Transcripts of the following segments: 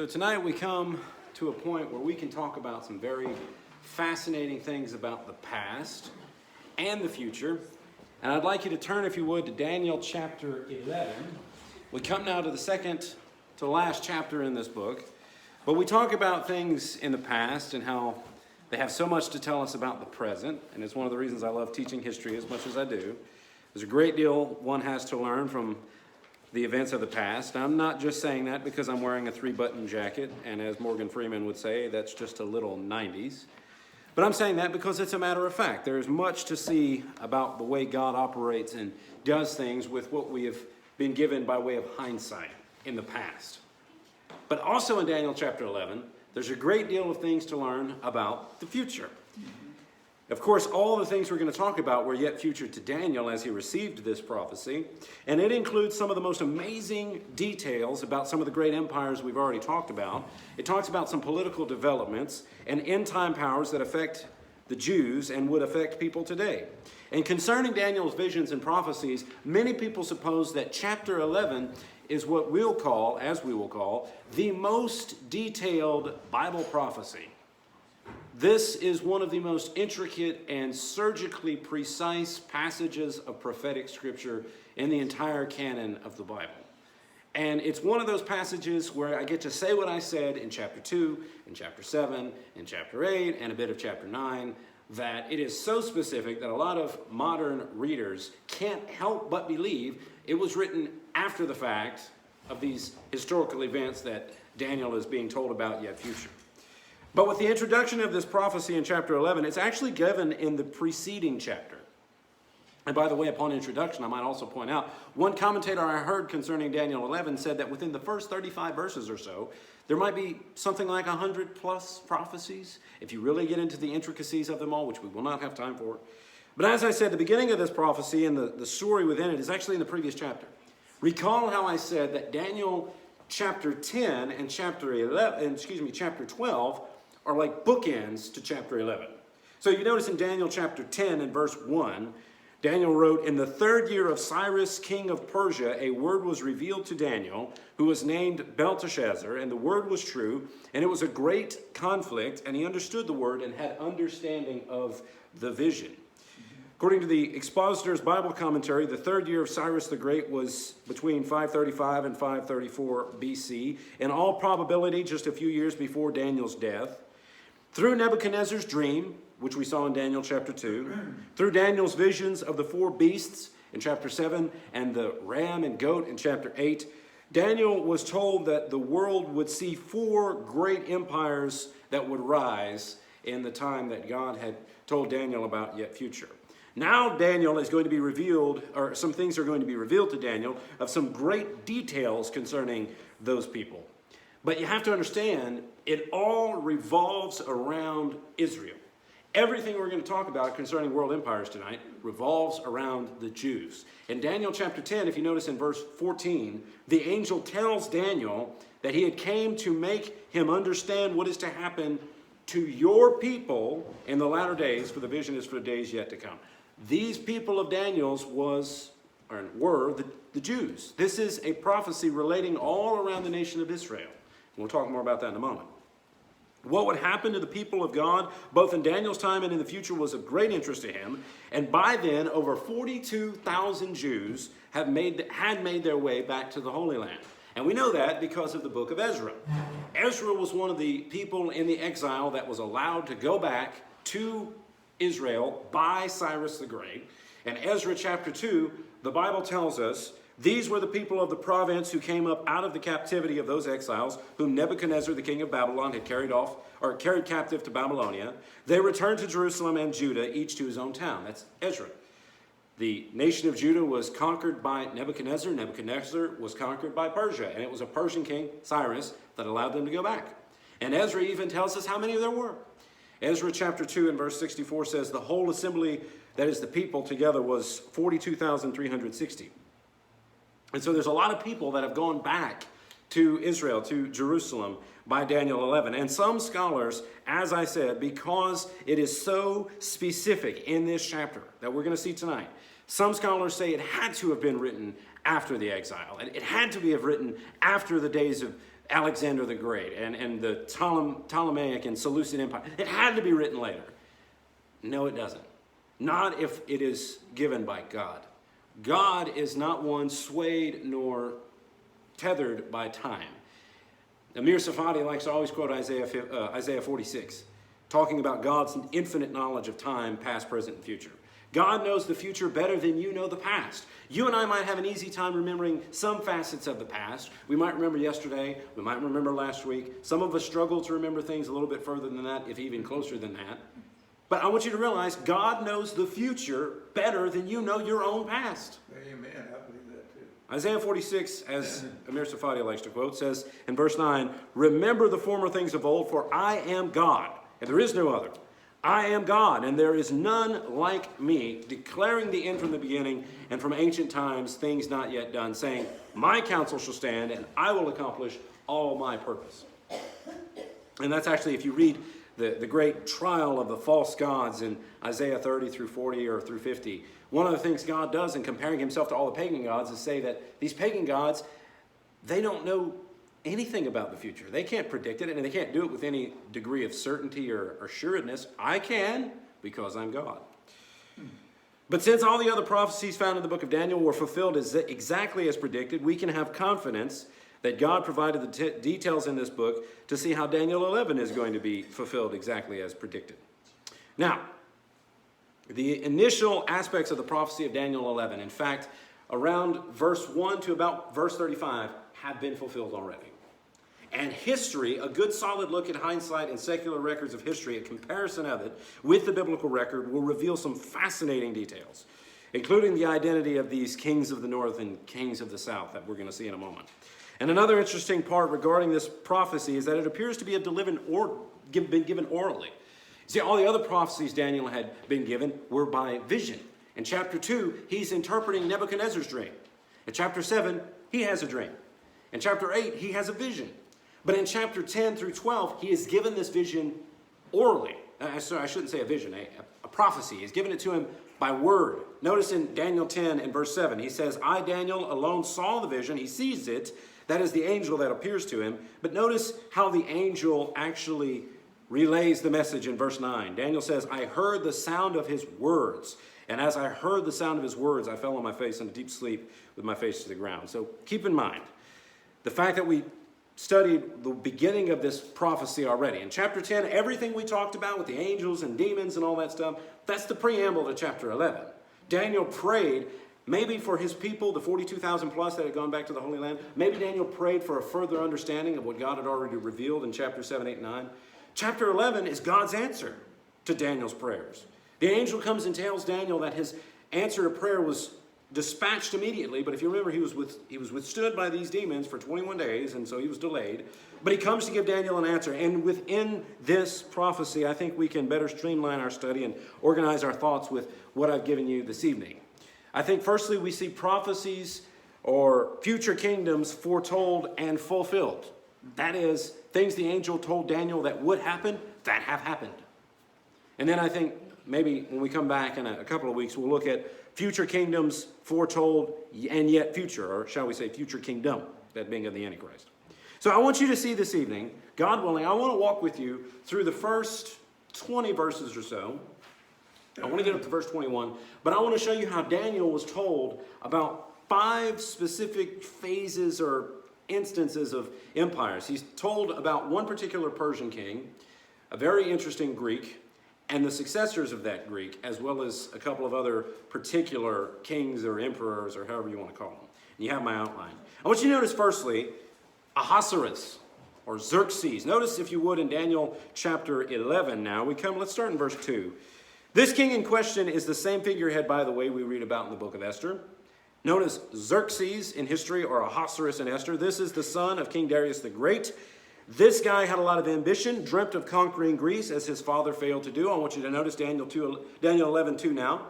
So tonight we come to a point where we can talk about some very fascinating things about the past and the future. And I'd like you to turn, if you would, to Daniel chapter 11. We come now to the second to last chapter in this book. But we talk about things in the past and how they have so much to tell us about the present. And it's one of the reasons I love teaching history as much as I do. There's a great deal one has to learn from the events of the past. I'm not just saying that because I'm wearing a 3-button jacket, and as Morgan Freeman would say, that's just a little 90s. But I'm saying that because it's a matter of fact. There's much to see about the way God operates and does things with what we have been given by way of hindsight in the past. But also in Daniel chapter 11, there's a great deal of things to learn about the future. Of course, all the things we're going to talk about were yet future to Daniel as he received this prophecy, and it includes some of the most amazing details about some of the great empires we've already talked about. It talks about some political developments and end-time powers that affect the Jews and would affect people today. And concerning Daniel's visions and prophecies, many people suppose that chapter 11 is what we will call, the most detailed Bible prophecy. This is one of the most intricate and surgically precise passages of prophetic scripture in the entire canon of the Bible. And it's one of those passages where I get to say what I said in chapter 2, in chapter 7, in chapter 8, and a bit of chapter 9, that it is so specific that a lot of modern readers can't help but believe it was written after the fact of these historical events that Daniel is being told about yet future. But with the introduction of this prophecy in chapter 11, it's actually given in the preceding chapter. And by the way, upon introduction, I might also point out, one commentator I heard concerning Daniel 11 said that within the first 35 verses or so, there might be something like 100 plus prophecies, if you really get into the intricacies of them all, which we will not have time for. But as I said, the beginning of this prophecy and the story within it is actually in the previous chapter. Recall how I said that Daniel chapter 10 and chapter 12 are like bookends to chapter 11. So you notice in Daniel chapter 10 and verse 1, Daniel wrote, "In the 3rd year of Cyrus, king of Persia, a word was revealed to Daniel, who was named Belteshazzar, and the word was true, and it was a great conflict, and he understood the word and had understanding of the vision." According to the Expositor's Bible commentary, the 3rd year of Cyrus the Great was between 535 and 534 BC, in all probability just a few years before Daniel's death. Through Nebuchadnezzar's dream, which we saw in Daniel chapter 2, through Daniel's visions of the 4 beasts in chapter 7 and the ram and goat in chapter 8, Daniel was told that the world would see 4 great empires that would rise in the time that God had told Daniel about yet future. Now Daniel is going to be revealed, or some things are going to be revealed to Daniel of some great details concerning those people. But you have to understand, it all revolves around Israel. Everything we're going to talk about concerning world empires tonight revolves around the Jews. In Daniel chapter 10, if you notice in verse 14, the angel tells Daniel that he had came to make him understand what is to happen to your people in the latter days, for the vision is for the days yet to come. These people of Daniel's were the Jews. This is a prophecy relating all around the nation of Israel. We'll talk more about that in a moment. What would happen to the people of God, both in Daniel's time and in the future, was of great interest to him. And by then, over 42,000 Jews had made their way back to the Holy Land. And we know that because of the book of Ezra. Ezra was one of the people in the exile that was allowed to go back to Israel by Cyrus the Great. And Ezra chapter 2, the Bible tells us, "These were the people of the province who came up out of the captivity of those exiles, whom Nebuchadnezzar, the king of Babylon, had carried captive to Babylonia. They returned to Jerusalem and Judah, each to his own town." That's Ezra. The nation of Judah was conquered by Nebuchadnezzar. Nebuchadnezzar was conquered by Persia, and it was a Persian king, Cyrus, that allowed them to go back. And Ezra even tells us how many there were. Ezra chapter 2 and verse 64 says, "The whole assembly, that is the people together, was 42,360. And so there's a lot of people that have gone back to Israel, to Jerusalem, by Daniel 11. And some scholars, as I said, because it is so specific in this chapter that we're going to see tonight, some scholars say it had to have been written after the exile. It had to be written after the days of Alexander the Great and the Ptolemaic and Seleucid Empire. It had to be written later. No, it doesn't. Not if it is given by God. God is not one swayed nor tethered by time. Amir Safadi likes to always quote Isaiah 46, talking about God's infinite knowledge of time, past, present, and future. God knows the future better than you know the past. You and I might have an easy time remembering some facets of the past. We might remember yesterday. We might remember last week. Some of us struggle to remember things a little bit further than that, if even closer than that. But I want you to realize God knows the future better than you know your own past. Amen. I believe that too. Isaiah 46, as Amir Safadi likes to quote, says in verse 9, "Remember the former things of old, for I am God, and there is no other. I am God, and there is none like me, declaring the end from the beginning, and from ancient times things not yet done, saying, my counsel shall stand, and I will accomplish all my purpose." And that's actually, if you read the great trial of the false gods in Isaiah 30 through 40 or through 50, one of the things God does in comparing himself to all the pagan gods is say that these pagan gods, they don't know anything about the future. They can't predict it, and they can't do it with any degree of certainty or assuredness. I can, because I'm God. But since all the other prophecies found in the book of Daniel were fulfilled exactly as predicted, we can have confidence that God provided the details in this book to see how Daniel 11 is going to be fulfilled exactly as predicted. Now, the initial aspects of the prophecy of Daniel 11, in fact, around verse 1 to about verse 35, have been fulfilled already. And history, a good solid look at hindsight and secular records of history, a comparison of it with the biblical record, will reveal some fascinating details, including the identity of these kings of the north and kings of the south that we're going to see in a moment. And another interesting part regarding this prophecy is that it appears to be been given orally. See, all the other prophecies Daniel had been given were by vision. In chapter 2, he's interpreting Nebuchadnezzar's dream. In chapter 7, he has a dream. In chapter 8, he has a vision. But in chapter 10 through 12, he is given this vision orally. I shouldn't say a vision, a prophecy. He's given it to him by word. Notice in Daniel 10 and verse 7, he says, I, Daniel, alone saw the vision. He sees it. That is the angel that appears to him. But notice how the angel actually relays the message in verse 9. Daniel says, I heard the sound of his words. And as I heard the sound of his words, I fell on my face in a deep sleep with my face to the ground. So keep in mind the fact that we studied the beginning of this prophecy already. In chapter 10, everything we talked about with the angels and demons and all that stuff, that's the preamble to chapter 11. Daniel prayed maybe for his people, the 42,000 plus that had gone back to the Holy Land. Maybe Daniel prayed for a further understanding of what God had already revealed in chapter 7, 8, 9. Chapter 11 is God's answer to Daniel's prayers. The angel comes and tells Daniel that his answer to prayer was dispatched immediately, but if you remember, he was withstood by these demons for 21 days, and so he was delayed. But he comes to give Daniel an answer, and within this prophecy, I think we can better streamline our study and organize our thoughts with what I've given you this evening. I think, firstly, we see prophecies or future kingdoms foretold and fulfilled. That is, things the angel told Daniel that would happen, that have happened. And then I think maybe when we come back in a couple of weeks, we'll look at future kingdoms foretold and yet future, or shall we say future kingdom, that being of the Antichrist. So I want you to see this evening, God willing, I want to walk with you through the first 20 verses or so. I want to get up to verse 21, but I want to show you how Daniel was told about 5 specific phases or instances of empires. He's told about one particular Persian king, a very interesting Greek, and the successors of that Greek, as well as a couple of other particular kings or emperors or however you want to call them. And you have my outline. I want you to notice firstly, Ahasuerus or Xerxes. Notice, if you would, in Daniel chapter 11 now. Let's start in verse 2. This king in question is the same figurehead, by the way, we read about in the book of Esther. Notice Xerxes in history, or Ahasuerus in Esther. This is the son of King Darius the Great. This guy had a lot of ambition, dreamt of conquering Greece as his father failed to do. I want you to notice Daniel 11:2 now.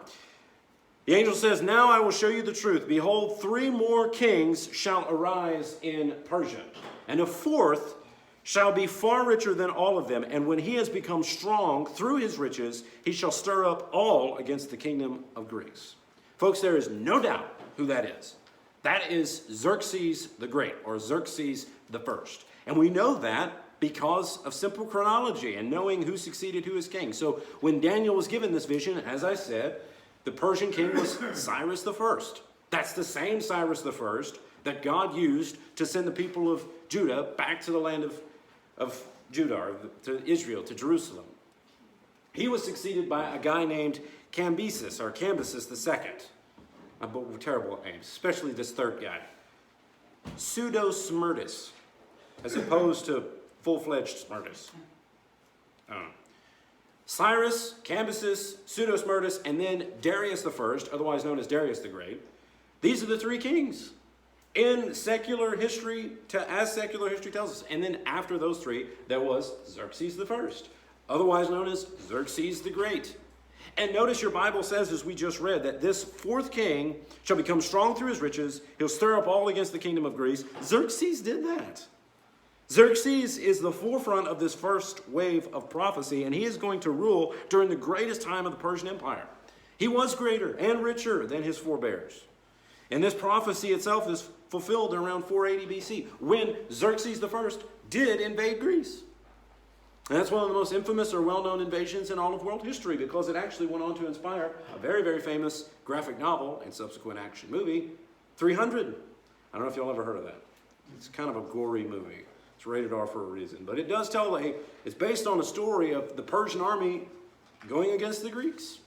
The angel says, now I will show you the truth. Behold, 3 more kings shall arise in Persia, and a 4th shall be far richer than all of them. And when he has become strong through his riches, he shall stir up all against the kingdom of Greece. Folks, there is no doubt who that is. That is Xerxes the Great, or Xerxes the First. And we know that because of simple chronology and knowing who succeeded who as king. So when Daniel was given this vision, as I said, the Persian king was Cyrus the First. That's the same Cyrus the First that God used to send the people of Judah back to the land of Judah, or to Israel, to Jerusalem. He was succeeded by a guy named Cambyses, or Cambyses II. Terrible names, especially this third guy. Pseudo-Smyrtus, as opposed to full-fledged Smyrtus. Cyrus, Cambyses, Pseudo-Smyrtus, and then Darius the First, otherwise known as Darius the Great. These are the three kings in secular history, as secular history tells us. And then after those three, there was Xerxes the First, otherwise known as Xerxes the Great. And notice your Bible says, as we just read, that this fourth king shall become strong through his riches. He'll stir up all against the kingdom of Greece. Xerxes did that. Xerxes is the forefront of this first wave of prophecy, and he is going to rule during the greatest time of the Persian Empire. He was greater and richer than his forebears. And this prophecy itself is fulfilled around 480 BC, when Xerxes I did invade Greece. And that's one of the most infamous or well-known invasions in all of world history, because it actually went on to inspire a very, very famous graphic novel and subsequent action movie, 300. I don't know if y'all ever heard of that. It's kind of a gory movie. It's rated R for a reason. But it does tell it's based on a story of the Persian army going against the Greeks.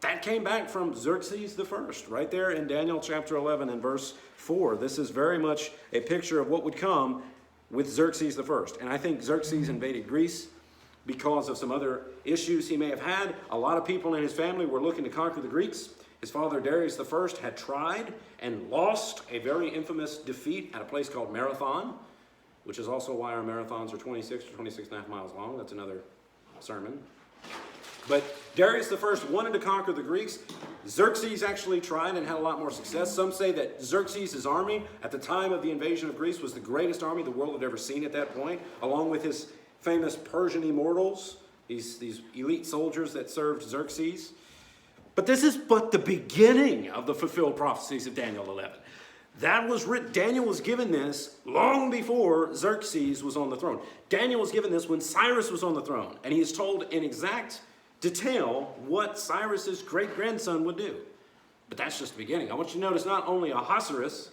That came back from Xerxes I, right there in Daniel chapter 11 and verse 4. This is very much a picture of what would come with Xerxes I. And I think Xerxes invaded Greece because of some other issues he may have had. A lot of people in his family were looking to conquer the Greeks. His father Darius I had tried and lost a very infamous defeat at a place called Marathon, which is also why our marathons are 26 or 26 and a half miles long. That's another sermon. But Darius I wanted to conquer the Greeks. Xerxes actually tried and had a lot more success. Some say that Xerxes' army at the time of the invasion of Greece was the greatest army the world had ever seen at that point, along with his famous Persian immortals, these elite soldiers that served Xerxes. But this is but the beginning of the fulfilled prophecies of Daniel 11. That was written. Daniel was given this long before Xerxes was on the throne. Daniel was given this when Cyrus was on the throne, and he is told in exact detail what Cyrus's great-grandson would do. But that's just the beginning. I want you to notice not only Ahasuerus,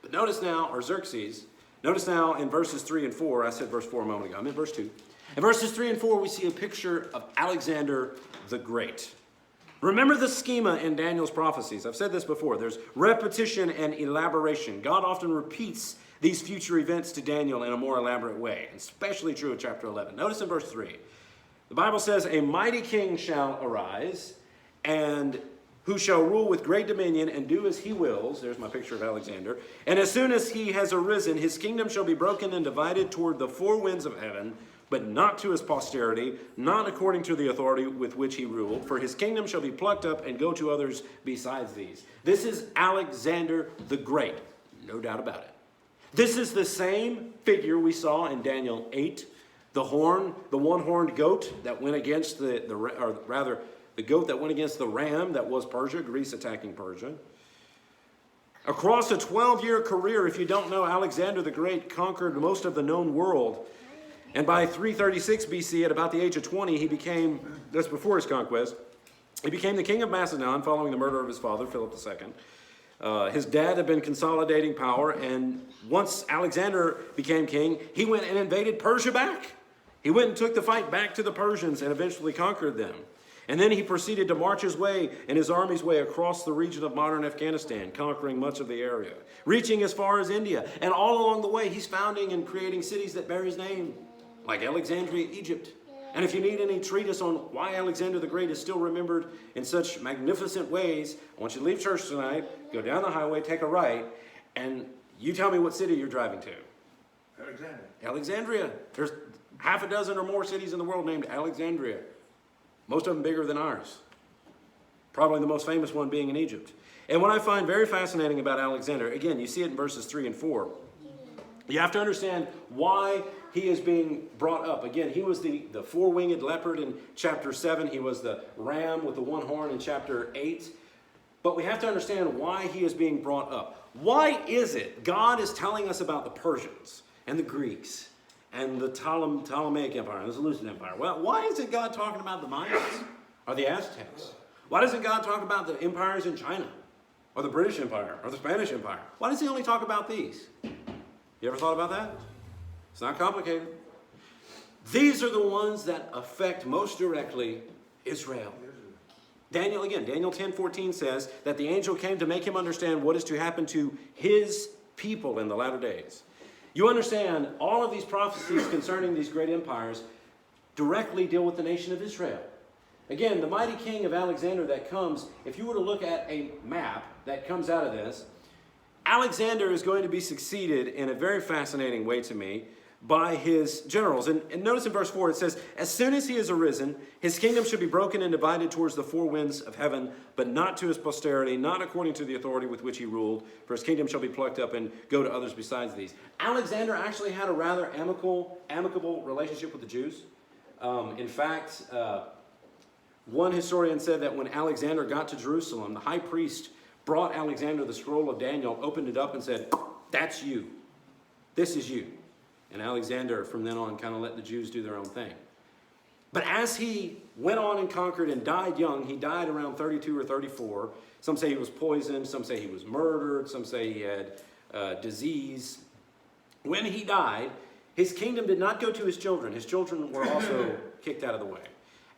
but notice now, or Xerxes, notice now in verses 3 and 4, I said verse 4 a moment ago, I'm in verse 2. In verses 3 and 4, we see a picture of Alexander the Great. Remember the schema in Daniel's prophecies. I've said this before. There's repetition and elaboration. God often repeats these future events to Daniel in a more elaborate way, especially true of chapter 11. Notice in verse 3, the Bible says, "A mighty king shall arise, and who shall rule with great dominion and do as he wills." There's my picture of Alexander. "And as soon as he has arisen, his kingdom shall be broken and divided toward the four winds of heaven, but not to his posterity, not according to the authority with which he ruled. For his kingdom shall be plucked up and go to others besides these." This is Alexander the Great, no doubt about it. This is the same figure we saw in Daniel 8, the one-horned goat that went against the goat that went against the ram that was Persia, Greece attacking Persia. Across a 12-year career, if you don't know, Alexander the Great conquered most of the known world. And by 336 BC, at about the age of 20, he became, that's before his conquest, he became the king of Macedon following the murder of his father, Philip II. His dad had been consolidating power, and once Alexander became king, he went and invaded Persia back. He went and took the fight back to the Persians and eventually conquered them. And then he proceeded to march his way and his army's way across the region of modern Afghanistan, conquering much of the area, reaching as far as India. And all along the way, he's founding and creating cities that bear his name, like Alexandria, Egypt. And if you need any treatise on why Alexander the Great is still remembered in such magnificent ways, I want you to leave church tonight, go down the highway, take a right, and you tell me what city you're driving to. Alexandria. There's half a dozen or more cities in the world named Alexandria. Most of them bigger than ours. Probably the most famous one being in Egypt. And what I find very fascinating about Alexander, again, you see it in verses 3 and 4. You have to understand why he is being brought up. Again, he was the four-winged leopard in chapter 7. He was the ram with the one horn in chapter 8. But we have to understand why he is being brought up. Why is it God is telling us about the Persians and the Greeks and the Ptolemaic Empire, and the Seleucid Empire. Well, why isn't God talking about the Mayans or the Aztecs? Why doesn't God talk about the empires in China, or the British Empire, or the Spanish Empire? Why does he only talk about these? You ever thought about that? It's not complicated. These are the ones that affect most directly Israel. Daniel 10:14 says that the angel came to make him understand what is to happen to his people in the latter days. You understand, all of these prophecies concerning these great empires directly deal with the nation of Israel. Again, the mighty king of Alexander that comes, if you were to look at a map that comes out of this, Alexander is going to be succeeded in a very fascinating way to me by his generals. And notice in verse 4 it says, as soon as he is arisen, his kingdom should be broken and divided towards the four winds of heaven, but not to his posterity, not according to the authority with which he ruled, for his kingdom shall be plucked up and go to others besides these. Alexander actually had a rather amicable relationship with the Jews. In fact, one historian said that when Alexander got to Jerusalem, the high priest brought Alexander the scroll of Daniel, opened it up and said, that's you. This is you. And Alexander, from then on, kind of let the Jews do their own thing. But as he went on and conquered and died young, he died around 32 or 34. Some say he was poisoned. Some say he was murdered. Some say he had disease. When he died, his kingdom did not go to his children. His children were also kicked out of the way.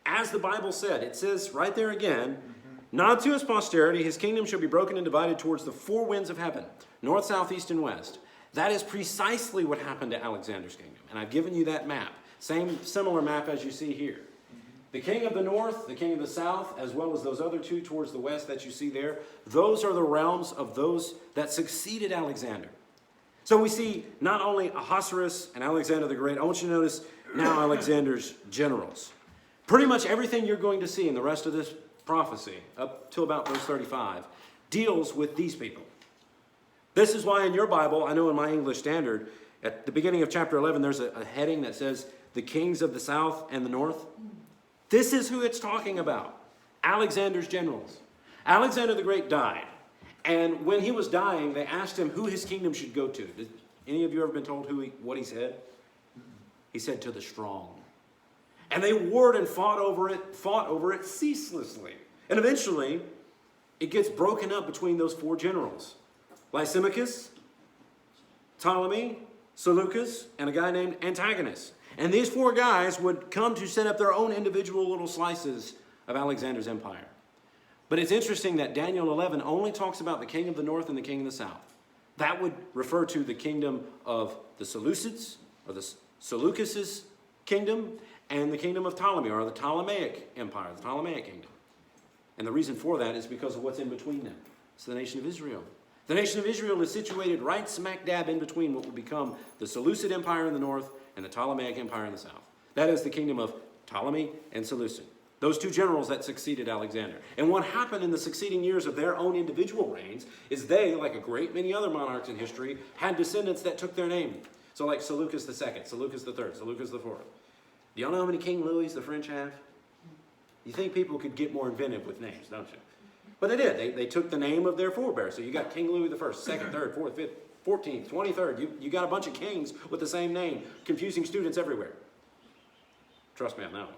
As the Bible said, it says right there again, not to his posterity, his kingdom shall be broken and divided towards the four winds of heaven, north, south, east, and west. That is precisely what happened to Alexander's kingdom. And I've given you that map. Similar map as you see here. The king of the north, the king of the south, as well as those other two towards the west that you see there, those are the realms of those that succeeded Alexander. So we see not only Ahasuerus and Alexander the Great. I want you to notice now Alexander's generals. Pretty much everything you're going to see in the rest of this prophecy, up to about verse 35, deals with these people. This is why in your Bible, I know in my English Standard, at the beginning of chapter 11, there's a heading that says, the kings of the south and the north. This is who it's talking about. Alexander's generals. Alexander the Great died. And when he was dying, they asked him who his kingdom should go to. Did any of you ever been told what he said? He said, to the strong. And they warred and fought over it ceaselessly. And eventually, it gets broken up between those four generals. Lysimachus, Ptolemy, Seleucus, and a guy named Antiochus. And these four guys would come to set up their own individual little slices of Alexander's empire. But it's interesting that Daniel 11 only talks about the king of the north and the king of the south. That would refer to the kingdom of the Seleucids, or the Seleucus' kingdom, and the kingdom of Ptolemy, or the Ptolemaic Empire, the Ptolemaic kingdom. And the reason for that is because of what's in between them. It's the nation of Israel. The nation of Israel is situated right smack dab in between what will become the Seleucid Empire in the north and the Ptolemaic Empire in the south. That is the kingdom of Ptolemy and Seleucid. Those two generals that succeeded Alexander. And what happened in the succeeding years of their own individual reigns is they, like a great many other monarchs in history, had descendants that took their name. So like Seleucus II, Seleucus III, Seleucus IV. Do y'all know how many King Louis the French have? You think people could get more inventive with names, don't you? But they did. They took the name of their forebear. So you got King Louis the First, Second, Third, Fourth, Fifth, 14th, 23rd. You got a bunch of kings with the same name, confusing students everywhere. Trust me on that one.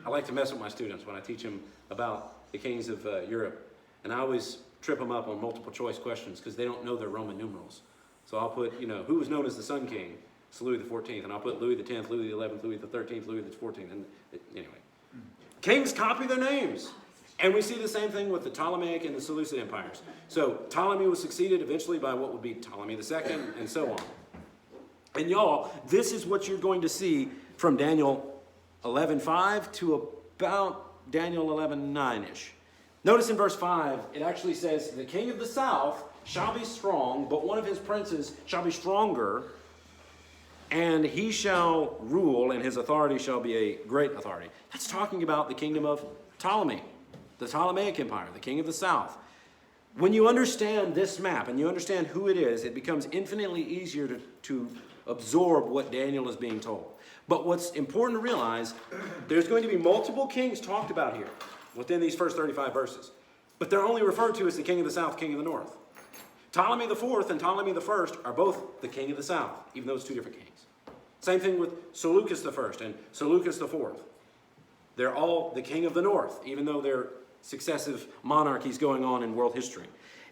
I like to mess with my students when I teach them about the kings of Europe. And I always trip them up on multiple choice questions because they don't know their Roman numerals. So I'll put, who was known as the Sun King? It's Louis the 14th. And I'll put Louis the 10th, Louis the 11th, Louis the 13th, Louis the 14th. And anyway. Kings copy their names. And we see the same thing with the Ptolemaic and the Seleucid empires. So Ptolemy was succeeded eventually by what would be Ptolemy II, and so on. And y'all, this is what you're going to see from Daniel 11:5 to about Daniel 11:9-ish. Notice in verse 5, it actually says, the king of the south shall be strong, but one of his princes shall be stronger, and he shall rule, and his authority shall be a great authority. That's talking about the kingdom of Ptolemy, the Ptolemaic Empire, the king of the south. When you understand this map and you understand who it is, it becomes infinitely easier to absorb what Daniel is being told. But what's important to realize, there's going to be multiple kings talked about here within these first 35 verses. But they're only referred to as the king of the south, king of the north. Ptolemy the fourth and Ptolemy the first are both the king of the south, even though it's two different kings. Same thing with Seleucus the First and Seleucus the Fourth. They're all the king of the north, even though they're successive monarchies going on in world history.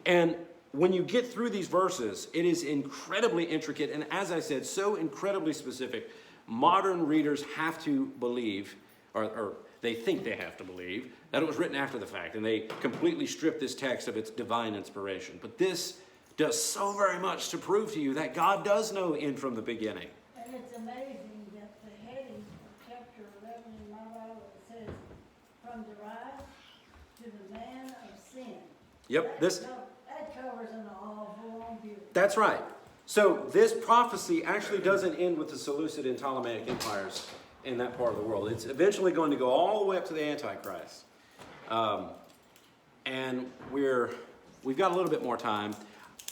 And when you get through these verses, it is incredibly intricate and, as I said, so incredibly specific. Modern readers have to believe, or they think they have to believe, that it was written after the fact, and they completely strip this text of its divine inspiration. But this does so very much to prove to you that God does know end from the beginning. And it's amazing that the heading of chapter 11 in my Bible, it says, from the rise to the man of sin. Yep, That covers an awful long view. that's right. So this prophecy actually doesn't end with the Seleucid and Ptolemaic empires in that part of the world. It's eventually going to go all the way up to the Antichrist. And we've got a little bit more time.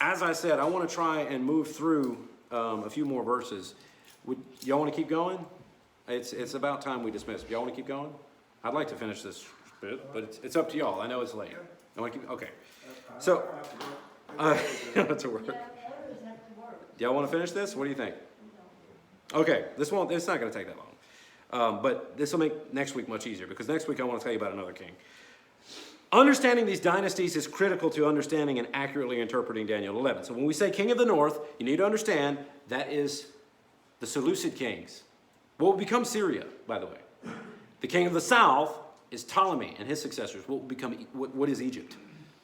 As I said, I want to try and move through a few more verses. Y'all want to keep going? It's about time we dismiss. Y'all want to keep going? I'd like to finish this bit, but it's up to y'all. I know it's late. I want to keep. Okay. So, that's a word. Yeah, others have to work. Y'all want to finish this? What do you think? Okay, it's not going to take that long. But this will make next week much easier, because next week I want to tell you about another king. Understanding these dynasties is critical to understanding and accurately interpreting Daniel 11. So when we say king of the north, you need to understand that is the Seleucid kings. What will become Syria, by the way. The king of the south is Ptolemy and his successors. What is Egypt?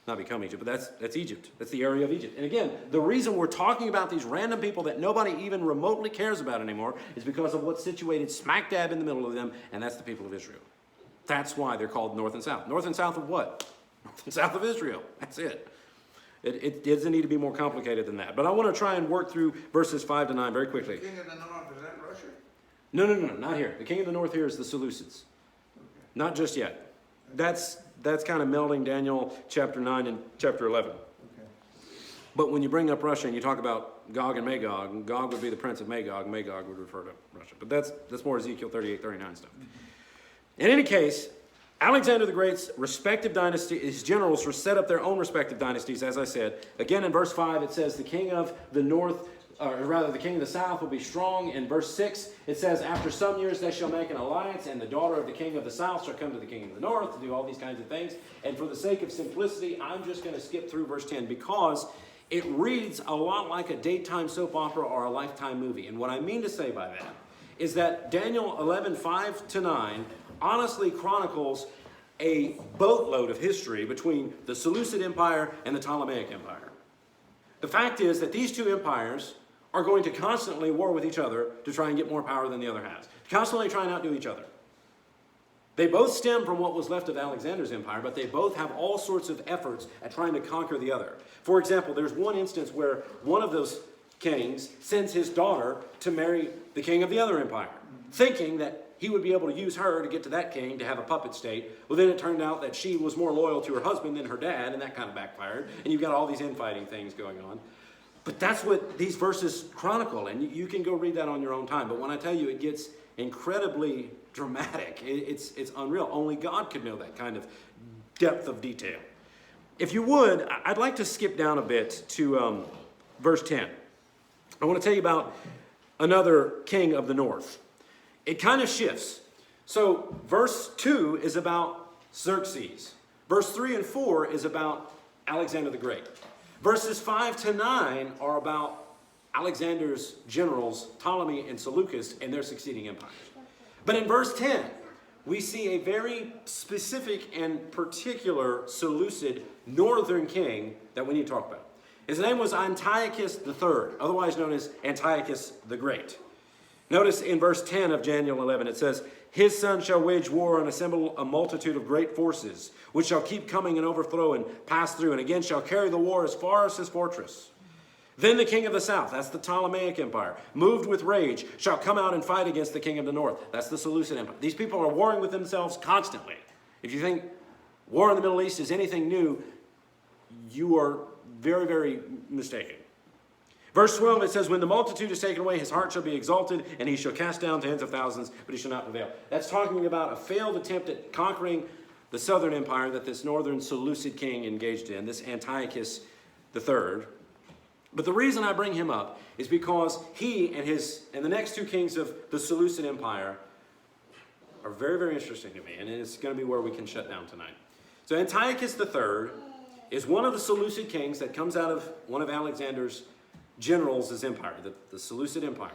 Not become Egypt, but that's Egypt. That's the area of Egypt. And again, the reason we're talking about these random people that nobody even remotely cares about anymore is because of what's situated smack dab in the middle of them, and that's the people of Israel. That's why they're called north and south. North and south of what? North and south of Israel. That's it. It doesn't need to be more complicated than that. But I want to try and work through verses 5 to 9 very quickly. King of the North, is that Russia? No, not here. The king of the north here is the Seleucids. Not just yet. That's kind of melding Daniel chapter 9 and chapter 11. Okay. But when you bring up Russia and you talk about Gog and Magog, Gog would be the prince of Magog, Magog would refer to Russia. But that's more Ezekiel 38, 39 stuff. In any case, Alexander the Great's respective dynasties, his generals set up their own respective dynasties, as I said. Again, in verse 5, it says the king of the north, or rather the king of the south will be strong. In verse 6, it says, after some years they shall make an alliance, and the daughter of the king of the south shall come to the king of the north to do all these kinds of things. And for the sake of simplicity, I'm just going to skip through verse 10 because it reads a lot like a daytime soap opera or a Lifetime movie. And what I mean to say by that is that Daniel 11, 5 to 9 honestly chronicles a boatload of history between the Seleucid Empire and the Ptolemaic Empire. The fact is that these two empires are going to constantly war with each other to try and get more power than the other has. Constantly try and outdo each other. They both stem from what was left of Alexander's empire, but they both have all sorts of efforts at trying to conquer the other. For example, there's one instance where one of those kings sends his daughter to marry the king of the other empire, thinking that he would be able to use her to get to that king to have a puppet state. Well, then it turned out that she was more loyal to her husband than her dad, and that kind of backfired. And you've got all these infighting things going on. But that's what these verses chronicle, and you can go read that on your own time. But when I tell you it gets incredibly dramatic, it's unreal. Only God could know that kind of depth of detail. If you would, I'd like to skip down a bit to verse 10. I want to tell you about another king of the north. It kind of shifts. So verse 2 is about Xerxes. Verse 3 and 4 is about Alexander the Great. Verses 5 to 9 are about Alexander's generals, Ptolemy and Seleucus, and their succeeding empires. But in verse 10, we see a very specific and particular Seleucid northern king that we need to talk about. His name was Antiochus III, otherwise known as Antiochus the Great. Notice in verse 10 of Daniel 11, it says, his son shall wage war and assemble a multitude of great forces, which shall keep coming and overthrow and pass through, and again shall carry the war as far as his fortress. Then the king of the south, that's the Ptolemaic Empire, moved with rage, shall come out and fight against the king of the north. That's the Seleucid Empire. These people are warring with themselves constantly. If you think war in the Middle East is anything new, you are very, very mistaken. Verse 12, it says, when the multitude is taken away, his heart shall be exalted, and he shall cast down tens of thousands, but he shall not prevail. That's talking about a failed attempt at conquering the southern empire that this northern Seleucid king engaged in, this Antiochus III. But the reason I bring him up is because he and the next two kings of the Seleucid Empire are very, very interesting to me, and it's going to be where we can shut down tonight. So Antiochus III is one of the Seleucid kings that comes out of one of Alexander's generals' empire, the Seleucid Empire.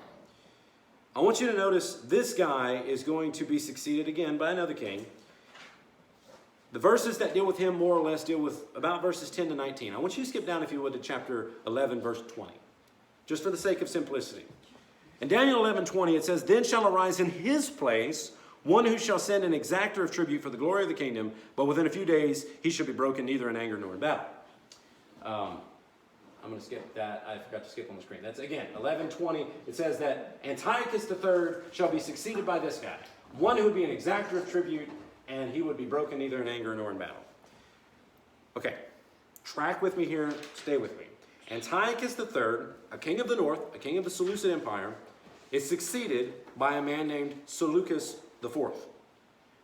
I want you to notice this guy is going to be succeeded again by another king. The verses that deal with him more or less deal with about verses 10 to 19. I want you to skip down, if you would, to chapter 11, verse 20, just for the sake of simplicity. In Daniel 11:20, it says, "Then shall arise in his place one who shall send an exactor of tribute for the glory of the kingdom, but within a few days he shall be broken neither in anger nor in battle." I'm going to skip that. I forgot to skip on the screen. That's, again, 11:20. It says that Antiochus III shall be succeeded by this guy, one who would be an exactor of tribute, and he would be broken neither in anger nor in battle. Okay, track with me here. Stay with me. Antiochus III, a king of the north, a king of the Seleucid Empire, is succeeded by a man named Seleucus IV.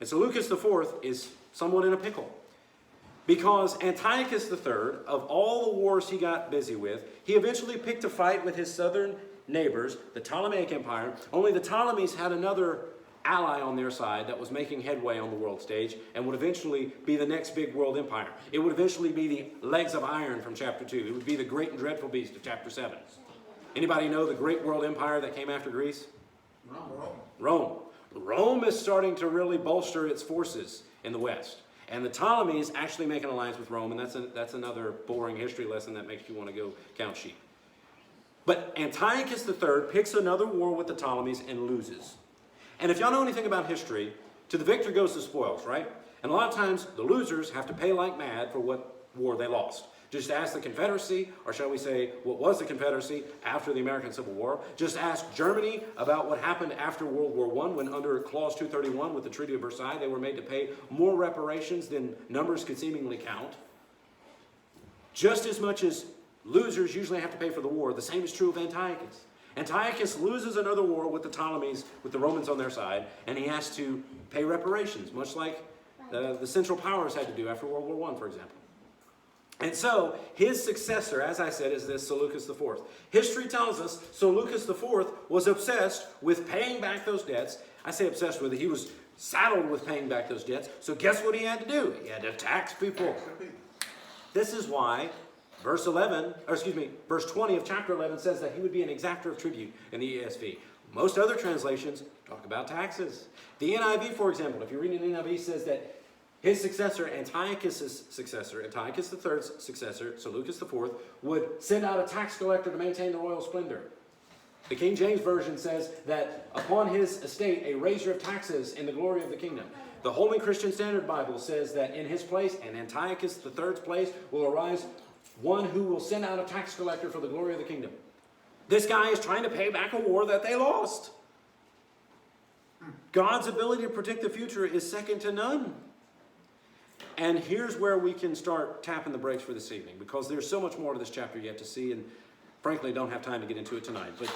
And Seleucus IV is somewhat in a pickle, because Antiochus III, of all the wars he got busy with, he eventually picked a fight with his southern neighbors, the Ptolemaic Empire. Only the Ptolemies had another ally on their side that was making headway on the world stage and would eventually be the next big world empire. It would eventually be the legs of iron from chapter 2. It would be the great and dreadful beast of chapter 7. Anybody know the great world empire that came after Greece? Rome. Rome is starting to really bolster its forces in the West. And the Ptolemies actually make an alliance with Rome, and that's another boring history lesson that makes you want to go count sheep. But Antiochus III picks another war with the Ptolemies and loses. And if y'all know anything about history, to the victor goes the spoils, right? And a lot of times the losers have to pay like mad for what war they lost. Just ask the Confederacy, or shall we say, what was the Confederacy after the American Civil War. Just ask Germany about what happened after World War I, when under Clause 231 with the Treaty of Versailles, they were made to pay more reparations than numbers could seemingly count. Just as much as losers usually have to pay for the war, the same is true of Antiochus. Antiochus loses another war with the Ptolemies, with the Romans on their side, and he has to pay reparations, much like the Central Powers had to do after World War I, for example. And so, his successor, as I said, is this Seleucus IV. History tells us Seleucus IV was obsessed with paying back those debts. I say obsessed with it. He was saddled with paying back those debts. So guess what he had to do? He had to tax people. This is why verse 20 of chapter 11 says that he would be an exactor of tribute in the ESV. Most other translations talk about taxes. The NIV, for example, if you read in the NIV, says that his successor, Antiochus III's successor, Seleucus IV, would send out a tax collector to maintain the royal splendor. The King James Version says that upon his estate, a raiser of taxes in the glory of the kingdom. The Holy Christian Standard Bible says that in his place, and Antiochus III's place, will arise one who will send out a tax collector for the glory of the kingdom. This guy is trying to pay back a war that they lost. God's ability to predict the future is second to none. And here's where we can start tapping the brakes for this evening, because there's so much more to this chapter yet to see, and frankly don't have time to get into it tonight. But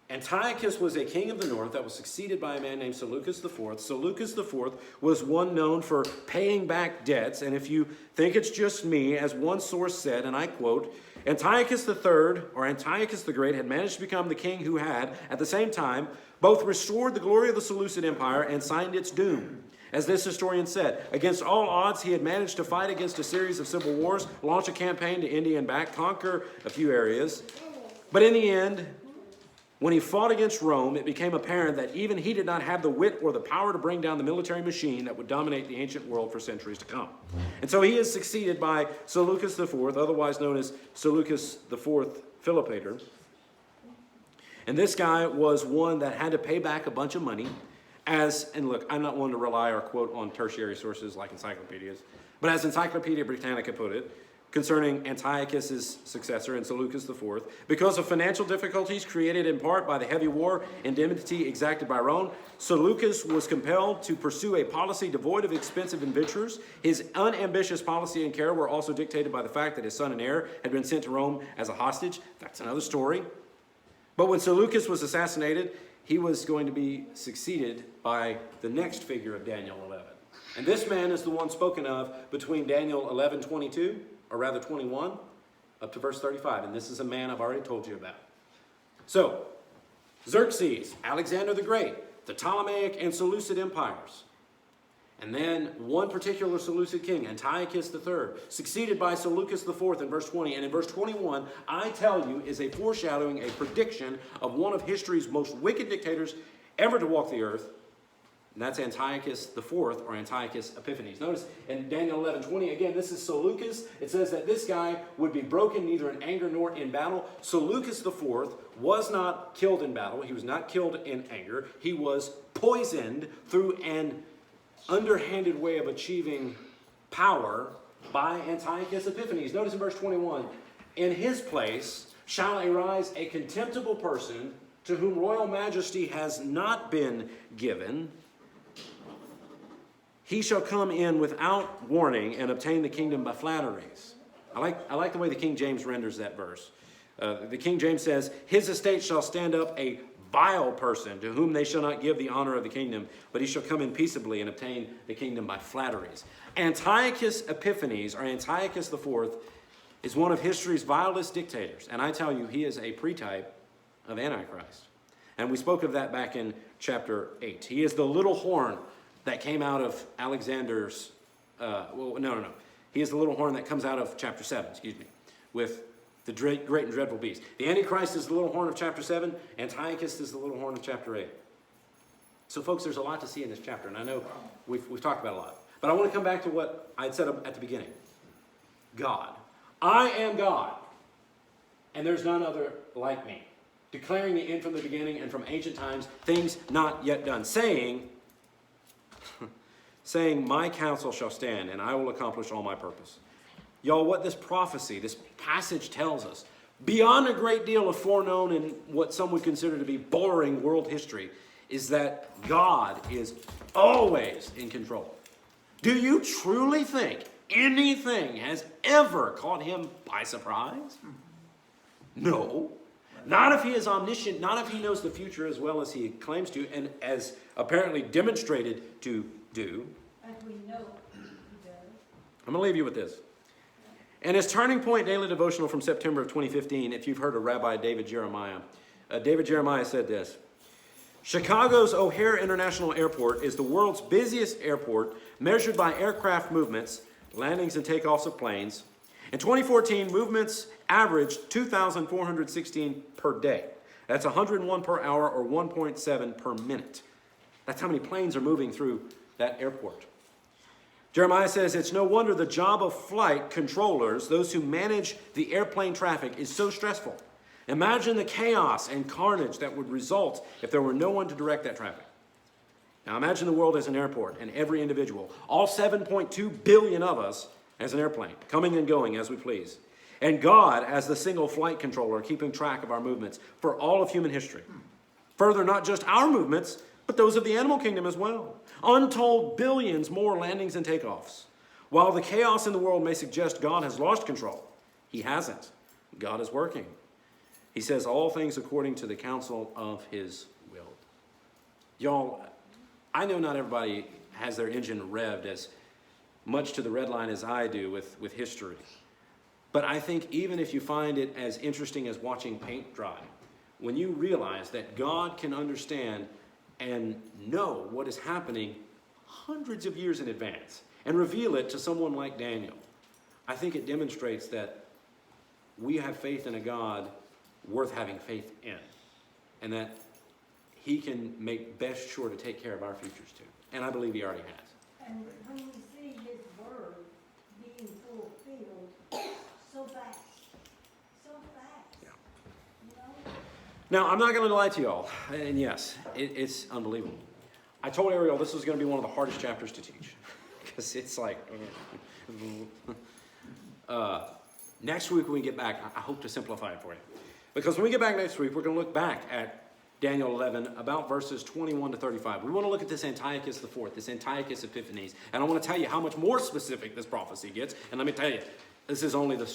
Antiochus was a king of the north that was succeeded by a man named Seleucus IV. Seleucus IV was one known for paying back debts, and if you think it's just me, as one source said, and I quote, Antiochus III, or Antiochus the Great, had managed to become the king who had, at the same time, both restored the glory of the Seleucid Empire and signed its doom. As this historian said, against all odds, he had managed to fight against a series of civil wars, launch a campaign to India and back, conquer a few areas. But in the end, when he fought against Rome, it became apparent that even he did not have the wit or the power to bring down the military machine that would dominate the ancient world for centuries to come. And so he is succeeded by Seleucus IV, otherwise known as Seleucus IV Philopator. And this guy was one that had to pay back a bunch of money. And look, I'm not one to rely or quote on tertiary sources like encyclopedias, but as Encyclopedia Britannica put it, concerning Antiochus' successor and Seleucus IV, because of financial difficulties created in part by the heavy war indemnity exacted by Rome, Seleucus was compelled to pursue a policy devoid of expensive adventures. His unambitious policy and care were also dictated by the fact that his son and heir had been sent to Rome as a hostage. That's another story. But when Seleucus was assassinated, he was going to be succeeded by the next figure of Daniel 11. And this man is the one spoken of between Daniel 11:22, or rather 21, up to verse 35. And this is a man I've already told you about. So, Xerxes, Alexander the Great, the Ptolemaic and Seleucid empires. And then one particular Seleucid king, Antiochus III, succeeded by Seleucus IV in verse 20. And in verse 21, I tell you, is a foreshadowing, a prediction of one of history's most wicked dictators ever to walk the earth. And that's Antiochus IV, or Antiochus Epiphanes. Notice in Daniel 11:20, again, this is Seleucus. It says that this guy would be broken neither in anger nor in battle. Seleucus IV was not killed in battle. He was not killed in anger. He was poisoned through an underhanded way of achieving power by Antiochus Epiphanes. Notice in verse 21, in his place shall arise a contemptible person to whom royal majesty has not been given. He shall come in without warning and obtain the kingdom by flatteries. I like the way the King James renders that verse. The King James says, his estate shall stand up a vile person to whom they shall not give the honor of the kingdom, but he shall come in peaceably and obtain the kingdom by flatteries. Antiochus Epiphanes, or Antiochus IV, is one of history's vilest dictators. And I tell you, he is a pre-type of Antichrist. And we spoke of that back in chapter 8. He is the little horn that came out of Alexander's, He is the little horn that comes out of chapter 7, with the great and dreadful beast. The Antichrist is the little horn of chapter 7. Antiochus is the little horn of chapter 8. So, folks, there's a lot to see in this chapter, and I know we've talked about a lot. But I want to come back to what I had said at the beginning. God. I am God, and there's none other like me. Declaring the end from the beginning and from ancient times, things not yet done. Saying, my counsel shall stand, and I will accomplish all my purpose. Y'all, what this prophecy, this passage tells us, beyond a great deal of foreknown and what some would consider to be boring world history, is that God is always in control. Do you truly think anything has ever caught him by surprise? No. Not if he is omniscient, not if he knows the future as well as he claims to, and as apparently demonstrated to do. As we know he does. I'm going to leave you with this. In his Turning Point Daily Devotional from September of 2015, if you've heard of Rabbi David Jeremiah, David Jeremiah said this: Chicago's O'Hare International Airport is the world's busiest airport measured by aircraft movements, landings and takeoffs of planes. In 2014, movements averaged 2,416 per day. That's 101 per hour or 1.7 per minute. That's how many planes are moving through that airport. Jeremiah says it's no wonder the job of flight controllers, those who manage the airplane traffic, is so stressful. Imagine the chaos and carnage that would result if there were no one to direct that traffic. Now imagine the world as an airport and every individual, all 7.2 billion of us, as an airplane, coming and going as we please. And God as the single flight controller, keeping track of our movements for all of human history. Further, not just our movements, but those of the animal kingdom as well. Untold billions more landings and takeoffs. While the chaos in the world may suggest God has lost control, he hasn't. God is working. He says all things according to the counsel of his will. Y'all, I know not everybody has their engine revved as much to the red line as I do with history. But I think even if you find it as interesting as watching paint dry, when you realize that God can understand and know what is happening hundreds of years in advance and reveal it to someone like Daniel, I think it demonstrates that we have faith in a God worth having faith in, and that he can make best sure to take care of our futures too. And I believe he already has. And when we see his word being fulfilled so fast. Yeah. You know? Now, I'm not going to lie to you all, and yes, it's unbelievable. I told Ariel this was going to be one of the hardest chapters to teach, because it's like, next week when we get back, I hope to simplify it for you. Because when we get back next week, we're going to look back at Daniel 11, about verses 21 to 35. We want to look at this Antiochus IV, this Antiochus Epiphanes, and I want to tell you how much more specific this prophecy gets. And let me tell you, this is only the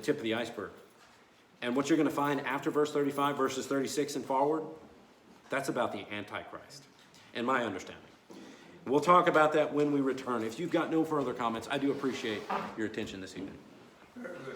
tip of the iceberg. And what you're going to find after verse 35, verses 36 and forward, that's about the Antichrist, in my understanding. We'll talk about that when we return. If you've got no further comments, I do appreciate your attention this evening. The